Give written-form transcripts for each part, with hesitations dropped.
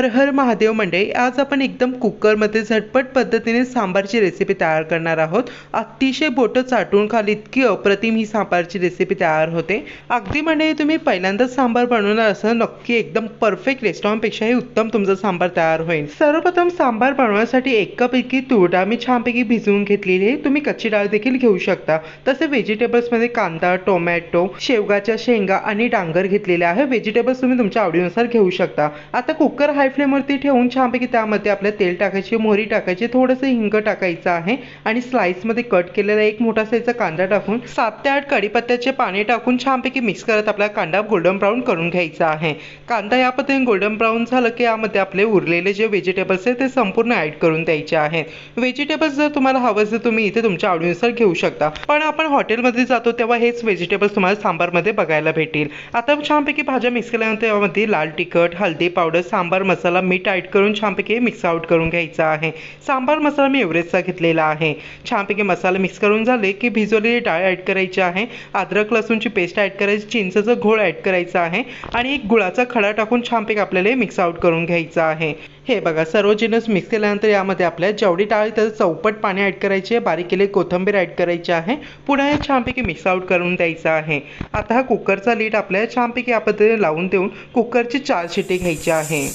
हर हर महादेव मंडळी, आज आपण एकदम कुकरमध्ये झटपट पद्धतीने सांबारची रेसिपी तयार करणार आहोत। अतिशय बोटं चाटून खाल इतकी अप्रतिम ही सांबारची रेसिपी तयार होते। अगदी मंडळी तुम्ही पहिल्यांदाच सांबार बनवणार असाल, नक्की एकदम परफेक्ट रेस्टॉरंटपेक्षाही उत्तम तुमचा सांबार तयार होईल। सर्वप्रथम सांबार बनवण्यासाठी एक कप इतकी तूर डाळ मी छानपैकी भिजवून घेतलेली आहे। तुम्ही कच्ची डाळ देखील घेऊ शकता। तसे व्हेजिटेबल्समध्ये कांदा, टोमॅटो, शेवगाच्या शेंगा आणि डांगर घेतलेले आहे। व्हेजिटेबल्स तुम्ही तुमच्या आवडीनुसार घेऊ शकता। आता कुकर हाय फ्लेमवरती ठेवून छानपैकी त्यामध्ये आपले तेल टाकायचे, मोहरी टाकायची, थोडंसं हिंग टाकायचं आहे आणि स्लाइसमध्ये कट केलेला एक मोठा साईजचा कांदा टाकून 7 ते 8 कढीपत्त्याचे पाने टाकून छानपैकी मिक्स करत आपला कांदा गोल्डन ब्राऊन करून घ्यायचा आहे। कांदा या पद्धतीने गोल्डन ब्राऊन झालं की यामध्ये आपले उरलेले जे व्हेजिटेबल्स आहेत ते संपूर्ण ॲड करून द्यायचे आहेत। व्हेजिटेबल्स जर तुम्हाला हवं असेल तुम्ही इथे तुमच्या आवडीनुसार घेऊ शकता, पण आपण हॉटेलमध्ये जातो तेव्हा हेच व्हेजिटेबल्स तुम्हाला सांबारमध्ये बघायला भेटेल। आता छानपैकी भाज्या मिक्स केल्यानंतर यामध्ये लाल तिखट, हळदी पावडर, सांबार मसाला, मीठ ॲड करून छानपैकी मिक्स आउट करून घ्यायचा आहे। सांबार मसाला मी एव्हरेस्टचा घेतलेला आहे। छानपैकी मसाला मिक्स करून झाले की भिजवलेली डाळ ॲड करायची आहे, अद्रक लसूणची पेस्ट ॲड करायची, चिंचेचा घोळ ॲड करायचा आहे आणि एक गुळाचा खडा टाकून छानपैकी आपल्याला मिक्स आउट करून घ्यायचा आहे। हे बघा, सर्व जिन्नस मिक्स केल्यानंतर यामध्ये आपल्या जेवढी डाळ त्याचं चौपट पाणी ॲड करायचे, बारीक केलेली कोथिंबीर ॲड करायची आहे, पुन्हा हे छानपैकी मिक्स आउट करून द्यायचं आहे। आता हा कुकरचा लीड आपल्याला छानपैकी या पद्धतीने लावून देऊन कुकरची 4 शिटी घ्यायची आहे।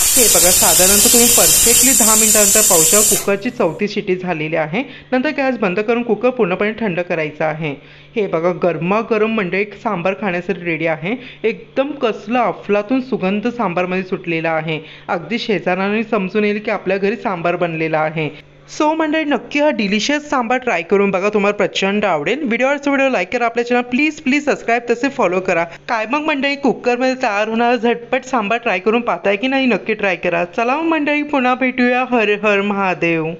हे बघा, साधारणतः तुम्ही परफेक्टली 10 मिनिटांनंतर पाहू शकता कुकरची 4थी शिटी झालेली आहे। नंतर गॅस बंद करून कुकर पूर्णपणे थंड करायचा आहे। हे बघा, गरमागरम म्हणजे एक सांबार खाण्यासाठी रेडी आहे। एकदम कसला अफलातून सुगंध सांबारमध्ये सुटलेला आहे। अगदी शेजाऱ्यांनी समजून येईल की आपल्या घरी सांबार बनलेला आहे। सो मंडळी, नक्की हा डिलिशियस सांबार ट्राय करून बघा, तुम्हाला प्रचंड आवडेल। व्हिडिओ लाईक करा, आपल्या चॅनल प्लीज सबस्क्राईब तसे फॉलो करा। काय मग मंडळी, कुकरमध्ये तयार होणारा झटपट सांबार ट्राय करून पाहताय की नाही? नक्की ट्राय करा। चला मग मंडळी, पुन्हा भेटूया। हर हर महादेव।